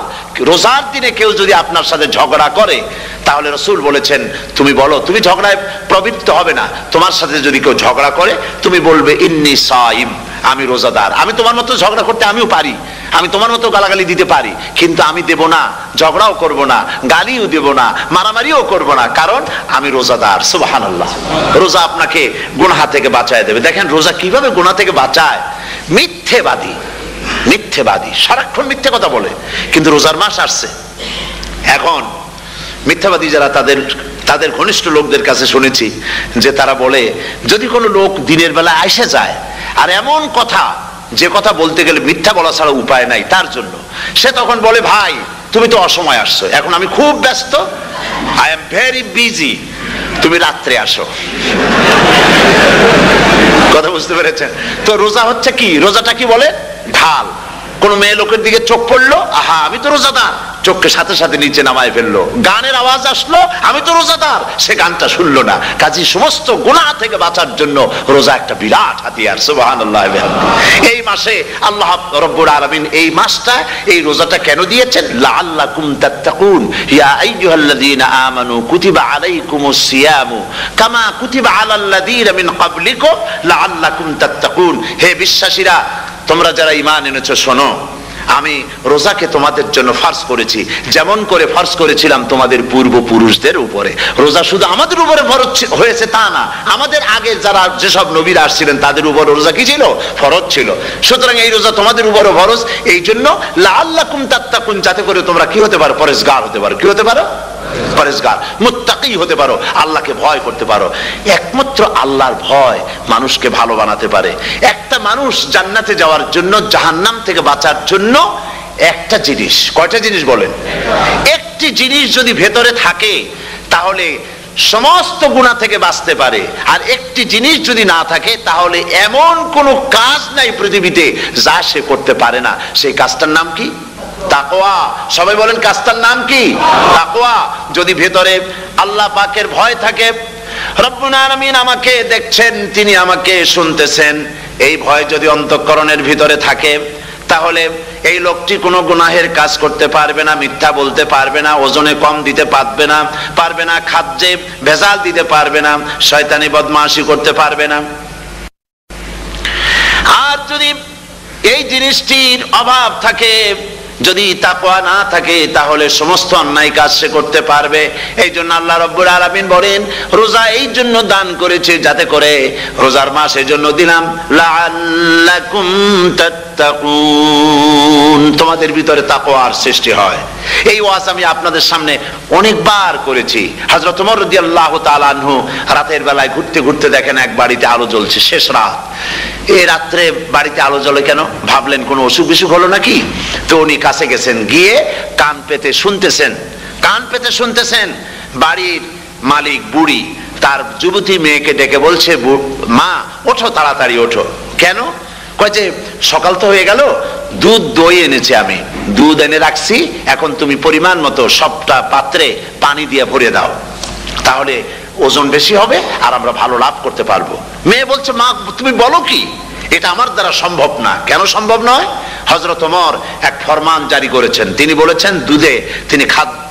রোজার দিনে কেউ যদি আপনার সাথে ঝগড়া করে তাহলে রাসূল বলেছেন তুমি বলো, তুমি ঝগড়ায় প্রবৃত্ত হবে না। তোমার সাথে যদি কেউ ঝগড়া করে তুমি বলবে ইন্নী সাইম, আমি রোজাদার। আমি তোমার মতো ঝগড়া করতে আমিও পারি, আমি তোমার মতো গালাগালি দিতে পারি, কিন্তু আমি দেব না, ঝগড়াও করব না, গালিও দেব না, মারামারিও করব না, কারণ আমি রোজাদার। সুবহানাল্লাহ। রোজা আপনাকে গুনাহ থেকে বাঁচায় দেবে। দেখেন রোজা কিভাবে গুনাহ থেকে বাঁচায়। মিথ্যেবাদী, মিথ্যেবাদী সারাক্ষণ মিথ্যে কথা বলে, কিন্তু রোজার মাস আসছে। এখন মিথ্যাবাদী যারা তাদের ঘনিষ্ঠ লোকদের কাছে শুনেছি যে তারা বলে যদি কোনো লোক দিনের বেলা এসে যায় আর এমন কথা যে কথা বলতে গেলে মিথ্যা বলা ছাড়া উপায় নাই তার জন্য, সে তখন বলে ভাই তুমি তো অসময় আসছো, এখন আমি খুব ব্যস্ত, আই এম ভেরি বিজি, তুমি রাত্রে আসো। কথা বুঝতে পেরেছেন তো? রোজা হচ্ছে কি? রোজাটা কি বলে? ঢাল। কোন মেয়ে লোকের দিকে চোখ পড়লো, আহা আমি তো রোজাদার, চোখকে সাথে সাথে নিচে নামায় ফেললো। গানের আওয়াজ আসলো, আমি তো রোজাদার, সে গানটা শুনলো না। কাজী সমস্ত গুনাহ থেকে বাঁচার জন্য রোজা একটা বিরাট হাতিয়ার। সুবহানাল্লাহ। এই মাসে আল্লাহ রাব্বুল আলামিন এই মাসটা, এই রোজাটা কেন দিয়েছেন? লাআল্লাকুম তাত্তাকুন। ইয়া আইয়ুহাল্লাযীনা আমানু কুতিবা আলাইকুমুস সিয়ামু কামা কুতিবা আলাল্লাযীনা মিন ক্বাবলিকুম লাআল্লাকুম তাত্তাকুন। হে বিশ্বাসীরা, তোমরা যারা ঈমান এনেছো শোনো, আমি রোজাকে তোমাদের জন্য ফার্জ করেছি যেমন করে ফার্জ করেছিলাম তোমাদের পূর্বপুরুষদের উপরে। রোজা শুধু আমাদের উপরে ফরজ হয়েছে তা না, আমাদের আগে যারা যেসব নবীরা আসছিলেন তাদের উপর রোজা কি ছিল? ফরজ ছিল। সুতরাং এই রোজা তোমাদের উপরে ফরজ, এই জন্য লাআল্লাকুম তাত্তাকুন, যাতে করে তোমরা কি হতে পারো? পরেজগার হতে পারো। কি হতে পারো? পরেজগার, মুত্তাকি হতে পারো, আল্লাহকে ভয় করতে পারো। একমাত্র আল্লাহর ভয় মানুষকে ভালো বানাতে পারে। একটা মানুষ জান্নাতে যাওয়ার জন্য, জাহান্নাম থেকে বাঁচার জন্য একটা জিনিস, কয়টা জিনিস বলেন? একটি জিনিস যদি ভেতরে থাকে তাহলে সমস্ত গুনাহ থেকে বাঁচতে পারে। আর একটি জিনিস যদি না থাকে তাহলে এমন কোনো কাজ নাই পৃথিবীতে যা সে করতে পারে না। সেই কাজটার নাম কি? তাকওয়া। সবাই বলেন কাজটার নাম কি? তাকওয়া। যদি ভেতরে আল্লাহ পাকের ভয় থাকে, রব্বুল আলামিন আমাকে দেখছেন, তিনি আমাকে শুনতেছেন, এই ভয় যদি অন্তঃকরণের ভিতরে থাকে তাহলে এই লোকটি কোনো গুনাহের কাজ করতে পারবে না, মিথ্যা বলতে পারবে না, ওজনে কম দিতে পারবে না, খাদ্যে ভেজাল দিতে পারবে না, শয়তানি বদমাশি করতে পারবে না। আর যদি এই জিনিসটির অভাব থাকে, যদি তাকওয়া না থাকে, তাহলে সমস্ত অন্যায় কাজ সে করতে পারবে। এই জন্য আল্লাহ রাব্বুল আলামিন বলেন, রোজা এই জন্য দান করেছে যাতে করে, রোজার মাস এই জন্য দিলাম, লাআল্লাকুম তাত্তাকুন, তোমাদের ভিতরে তাকওয়ার সৃষ্টি হয়। এই ওয়াজ আমি আপনাদের সামনে অনেকবার করেছি। হযরত ওমর রাদিয়াল্লাহু তাআলা আনহু রাতের বেলায় ঘুরতে ঘুরতে দেখেন এক বাড়িতে আলো জ্বলছে, শেষ রাত। এই রাত্রে বাড়িতে আলো জ্বলে কেন? ভাবলেন কোনো অসুখ বিসুখ হলো নাকি। তো উনি কাছে গেছেন, গিয়ে কান পেতে শুনতেছেন। বাড়ির মালিক বুড়ি তার যুবতী মেয়েকে ডেকে বলছে, মা ওঠো, তাড়াতাড়ি ওঠো। কেন? কয় যে সকাল তো হয়ে গেল, দই এনেছি আমি, দুধ এনে রাখছি, এখন তুমি পরিমাণ মতো সবটা পাত্রে পানি দিয়ে ভরে দাও, তাহলে ওজন বেশি হবে আর আমরা ভালো লাভ করতে পারবো। মেয়ে বলছে, মা তুমি বলো কি, এটা আমার দ্বারা সম্ভব না। কেন সম্ভব নয়? হযরত ওমর এক ফরমান জারি করেছেন, তিনি বলেছেন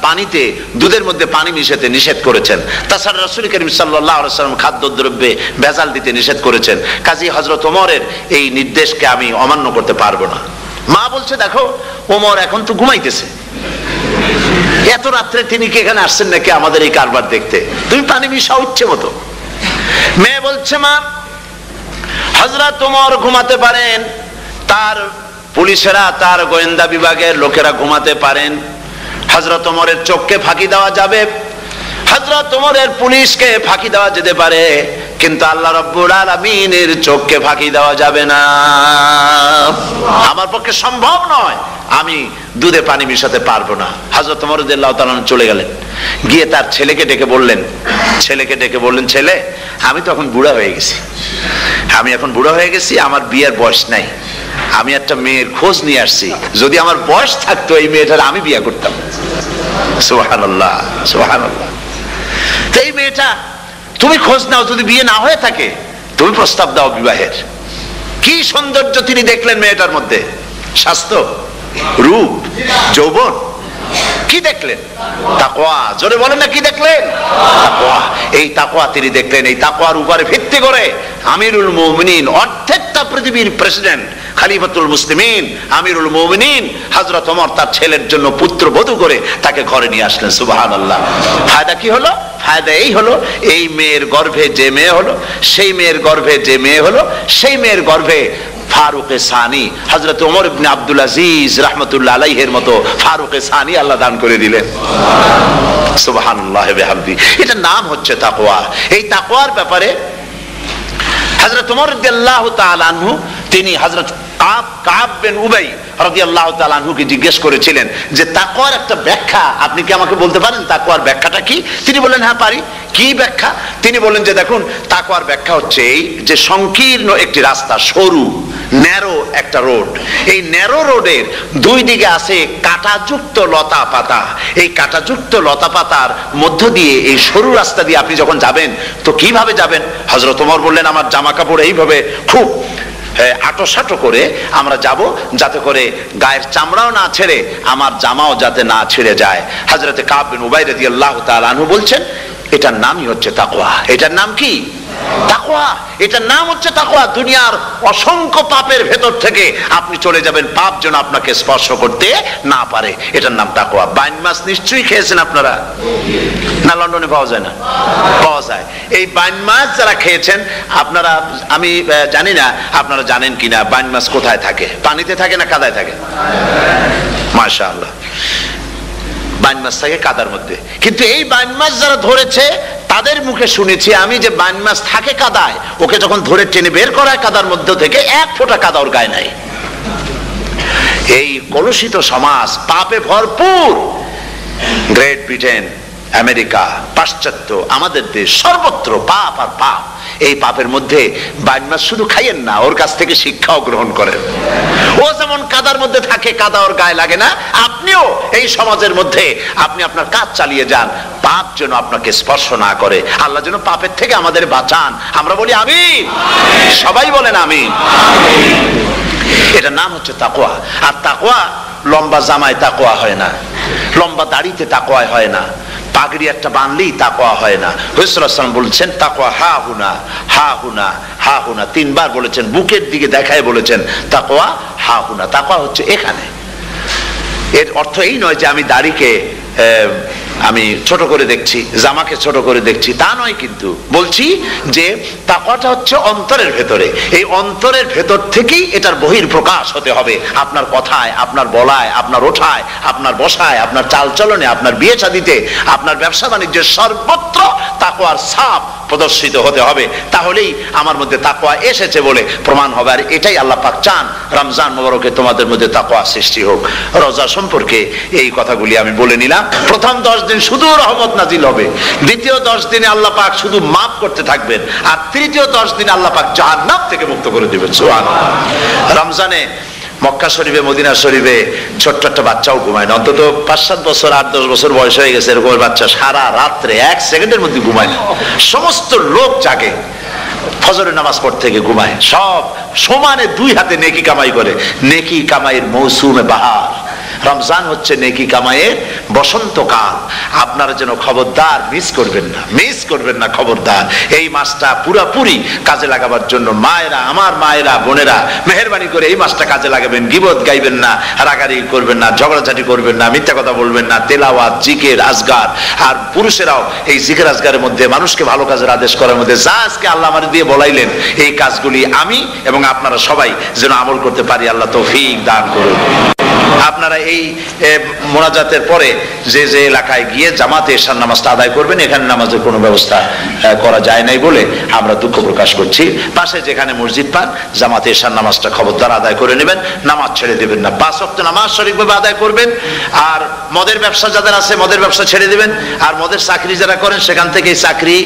পানিতে, দুধের মধ্যে পানি মিশাতে নিষেধ করেছেন। তাছাড়া রাসূল করিম সাল্লাল্লাহু আলাইহি ওয়াসাল্লাম খাদ্যদ্রব্যে ভেজাল দিতে নিষেধ করেছেন। কাজী হযরত ওমরের এই নির্দেশকে আমি অমান্য করতে পারবো না। মা বলছে, দেখো ওমর এখন তো ঘুমাইতেছে, এত রাত্রে তিনি কি এখানে আসছেন নাকি আমাদের এই কারবার দেখতে, তুমি পানি মিশাও ইচ্ছে মতো। মেয়ে বলছে, মা হযরত ওমর ঘুমাতে পারেন, তার পুলিশেরা, তার গোয়েন্দা বিভাগের লোকেরা ঘুমাতে পারেন, হযরত ওমরের চোখকে ফাঁকি দেওয়া যাবে, হযরত ওমরের পুলিশকে ফাঁকি দেওয়া যেতে পারে, কিন্তু আল্লাহ রাব্বুল আলামিনের চোখকে ফাঁকি দেওয়া যাবে না। আমার পক্ষে সম্ভব নয়, আমি দুধে পানি মিশাতে পারবো না। হযরত ওমর রাদিয়াল্লাহু তাআলা চলে গেলেন, গিয়ে তার ছেলেকে ডেকে বললেন, ছেলে আমি তো এখন বুড়া হয়ে গেছি, আমার বিয়ের বয়স নাই, আমি একটা মেয়ের খোঁজ নিয়ে আসছি, যদি আমার বয়স থাকতো এই মেয়েটার আমি বিয়ে করতাম। সুবহানাল্লাহ, সুবহানাল্লাহ। তো এই মেয়েটা তুমি খোঁজ নাও, যদি বিয়ে না হয়ে থাকে তুমি প্রস্তাব দাও বিবাহের। কি সৌন্দর্য তিনি দেখলেন মেয়েটার মধ্যে, স্বাস্থ্য, রূপ, যৌবন, কি দেখলেন? তাকওয়া। জোরে বলেন না, কি দেখলেন? তাকওয়া। এই তাকওয়া তিনি দেখলেন। এই তাকওয়ার উপরে ভিত্তি করে আমিরুল মুমিনিন, অর্ধেকটা পৃথিবীর প্রেসিডেন্ট, খলিফাতুল মুসলিমিন, আমিরুল মুমিনিন হযরত ওমর তার ছেলের জন্য পুত্রবধূ করে তাকে ঘরে নিয়ে আসলেন। সুবহানাল্লাহ। ফায়দা কি হলো? ফায়দা এই হলো, এই মেয়ের গর্ভে যে মেয়ে হলো, সেই মেয়ের গর্ভে যে মেয়ে হলো, সেই মেয়ের গর্ভে ফারুক সানি হযরত ওমর ইবনে আব্দুল আজিজ রাহমাতুল্লাহ আলাইহির মতো ফারুক সানি আল্লাহ দান করে দিলেন। সুবহানাল্লাহ ওয়া বিহামদি। এটা নাম হচ্ছে তাকওয়া। এই তাকওয়ার ব্যাপারে হযরত ওমর রাদিয়াল্লাহু তাআলা আনহু তিনি হযরত কাব বিন উবাই রাদিয়াল্লাহু তাআলা আনহুকে জিজ্ঞেস করেছিলেন যে তাকওয়ার একটা ব্যাখ্যা আপনি কি আমাকে বলতে পারেন, তাকওয়ার ব্যাখ্যাটা কি? তিনি বললেন, হ্যাঁ পারি। কি ব্যাখ্যা? তিনি বললেন যে দেখুন, তাকওয়ার ব্যাখ্যা হচ্ছে এই যে সংকীর্ণ একটি রাস্তা, সরু ন্যারো একটা রোড, এই ন্যারো রোডের দুই দিকে আছে কাঁটাযুক্ত লতা পাতা। এই কাঁটাযুক্ত লতা পাতার মধ্য দিয়ে এই সরু রাস্তা দিয়ে আপনি যখন যাবেন তো কিভাবে যাবেন? হযরত ওমর বললেন, আমার জামা কাপড় এইভাবে খুব আটোসাটো করে আমরা যাব, যাতে করে গায়ের চামড়াও না ছেড়ে আমার জামাও যাতে না ছেড়ে যায়। হযরতে কাব বিন উবাই রাদিয়াল্লাহু তাআলা আনহু বলছেন, এটার নামই হচ্ছে তাকওয়া। এটার নাম কি? তাকওয়া। এটার নাম হচ্ছে তাকওয়া। দুনিয়ার অসংখ্য পাপের ভেতর থেকে আপনি চলে যাবেন, পাপ যেন আপনাকে স্পর্শ করতে না পারে। এটার নাম তাকওয়া। বাইন মাছ নিশ্চয়ই খেয়েছেন আপনারা, না লন্ডনে পাওয়া যায় না? পাওয়া যায়। এই বাইন মাছ যারা খেয়েছেন আপনারা, আমি জানি না আপনারা জানেন কিনা, বাইন মাছ কোথায় থাকে? পানিতে থাকে না কাদায় থাকে? মাশাআল্লাহ, বাইন মাছ থাকে কাদার মধ্যে। কিন্তু এই বাইন মাছ যারা ধরেছে তাদের মুখে শুনেছি আমি যে বাইন মাছ থাকে কাদায়, ওকে যখন ধরে টেনে বের করা হয় কাদার মধ্যে থেকে এক ফোঁটা কাদা ওর গায়ে নাই। এই কলুষিত সমাজ, পাপে ভরপুর, গ্রেট ব্রিটেন, আমেরিকা, পাশ্চাত্য, আমাদের দেশ, সর্বত্র পাপ আর পাপ। এই পাপের মধ্যে বাইন মাছ শুধু খাইয়েন না, ওর কাছ থেকে শিক্ষাও গ্রহণ করেন। ও যেমন কাদার মধ্যে মধ্যে থাকে, কাদা ওর গায়ে লাগে না। আপনিও এই সমাজের মধ্যে আপনি আপনার কাজ চালিয়ে যান, পাপ যেন আপনাকে স্পর্শ না করে। আল্লাহ যেন পাপের থেকে আমাদের বাঁচান। আমরা বলি আমিন, সবাই বলেন আমিন। এটার নাম হচ্ছে তাকওয়া। আর তাকওয়া লম্বা জামায় তাকওয়া হয় না, লম্বা দাড়িতে তাকওয়া হয় না, পাগড়ি একটা বানলেই তাকওয়া হয় না। রাসূলুল্লাহ সাল্লাল্লাহু আলাইহি ওয়াসাল্লাম বলেছেন তাকওয়া হা হুনা, হা হুনা, হা হুনা, তিনবার বলেছেন, বুকের দিকে দেখায় বলেছেন তাকওয়া হা হুনা। তাকওয়া হচ্ছে এখানে। এর অর্থ এই নয় যে আমি দাড়িকে আমি ছোট করে দেখছি, জামাকে ছোট করে দেখছি, তা নয়। কিন্তু বলছি যে তাকওয়াটা হচ্ছে অন্তরের ভেতরে। এই অন্তরের ভেতর থেকেই এটার বহির প্রকাশ হতে হবে। আপনার কথায়, আপনার বলায়, আপনার ওঠায়, আপনার বসায়, আপনার চালচলনে, আপনার বিয়ে শাদীতে, আপনার ব্যবসা বাণিজ্যের সর্বত্র তাকওয়ার ছাপ প্রদর্শিত হতে হবে। তাহলেই আমার মধ্যে তাকওয়া এসেছে বলে প্রমাণ হবে। আর এটাই আল্লাহ পাক চান, রমজান মোবারকে তোমাদের মধ্যে তাকওয়া সৃষ্টি হোক। রোজা সম্পর্কে এই কথাগুলি আমি বলে নিলাম। প্রথম 10 দিন শুধু রহমত নাজিল হবে, দ্বিতীয় 10 দিনে আল্লাহ পাক শুধু মাফ করতে থাকবেন, আর তৃতীয় 10 দিনে আল্লাহ পাক জাহান্নাম থেকে মুক্ত করে দিবেন। সুবহানাল্লাহ। রমজানে মক্কা শরীফে, মদিনা শরীফে ছোট্ট একটা বাচ্চাও ঘুমায় না। অন্তত 5-7 বছর, 8-10 বছর বয়স হয়ে গেছে এরকম বাচ্চা সারা রাত্রে 1 সেকেন্ডের মধ্যে ঘুমায় না। সমস্ত লোক জাগে, ফজরের নামাজ পড়তে থেকে ঘুমায়, সব সমানে 2 হাতে নেকি কামাই করে। নেকি কামাইয়ের মৌসুমে বাহার। রমজান হচ্ছে নেকি কামাইয়ের বসন্তকাল। আপনারা যেন খবরদার মিস করবেন না, মিস করবেন না, খবরদার। এই মাসটা পুরাপুরি কাজে লাগাবার জন্য মায়েরা, আমার মায়েরা, বোনেরা, মেহেরবানি করে এই মাসটা কাজে লাগাবেন। গীবত গাইবেন না, রাগারাগি করবেন না, ঝগড়াঝাটি করবেন না, মিথ্যা কথা বলবেন না, তেলাওয়াত, জিকির, আজগার। আর পুরুষেরাও এই জিকির আজগারের মধ্যে, মানুষকে ভালো কাজের আদেশ করার মধ্যে যা আজকে আল্লাহ আমার দিয়ে বলাইলেন, এই কাজগুলি আমি এবং আপনারা সবাই যেন আমল করতে পারি। আল্লাহ তৌফিক দান করুন। আপনারা এই মোনাজাতের পরে যে যে এলাকায় গিয়ে জামাতে এশার নামাজটা আদায় করবেন। এখানে নামাজের কোনো ব্যবস্থা করা যায় নাই বলে আমরা দুঃখ প্রকাশ করছি। পাশে যেখানে মসজিদ পান, জামাতে এশার নামাজটা খবরদার আদায় করে নেবেন, নামাজ ছেড়ে দেবেন না। 5 ওয়াক্ত নামাজ সঠিকভাবে আদায় করবেন। আর মদের ব্যবসা যাদের আছে, মদের ব্যবসা ছেড়ে দেবেন। আর মদের চাকরি যারা করেন, সেখান থেকে চাকরি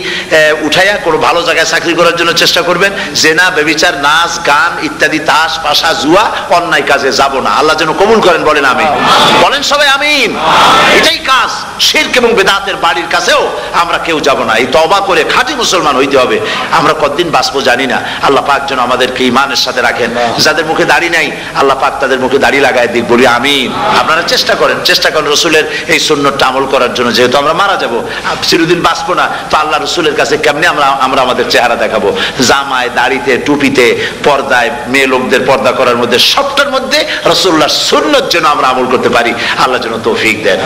উঠাইয়া কোনো ভালো জায়গায় চাকরি করার জন্য চেষ্টা করবেন। জেনা, ব্যভিচার, নাচ, গান ইত্যাদি, তাস, পাশা, জুয়া, অন্যায় কাজে যাব না। আল্লাহ যেন কবুল করেন। বলেন আমিন, বলেন সবাই আমিন। এটাই কাজ। শিরক এবং বেদাতের বাড়ির কাছেও আমরা কেউ যাব না। এই তওবা করে খাঁটি মুসলমান হইতে হবে। আমরা কতদিন বাঁচবো জানি না। আল্লাহ পাক যেন আমাদেরকে ঈমানের সাথে রাখেন। যাদের মুখে দাড়ি নাই, আল্লাহ পাক তাদের মুখে দাড়ি লাগায় দিক। বলি আমিন। আপনারা চেষ্টা করেন, চেষ্টা করেন রসুলের এই সুন্নতটা আমল করার জন্য। যেহেতু আমরা মারা যাব, চিরদিন বাঁচবো না, তো আল্লাহ রসুলের কাছে কেমনে আমরা আমাদের চেহারা দেখাবো? জামায়, দাড়িতে, টুপিতে, পর্দায়, মেয়ে লোকদের পর্দা করার মধ্যে, সবটার মধ্যে রসুল্লাহর সুন্নত যেন আমরা আমল করতে পারি। আল্লাহ যেন তৌফিক দেন।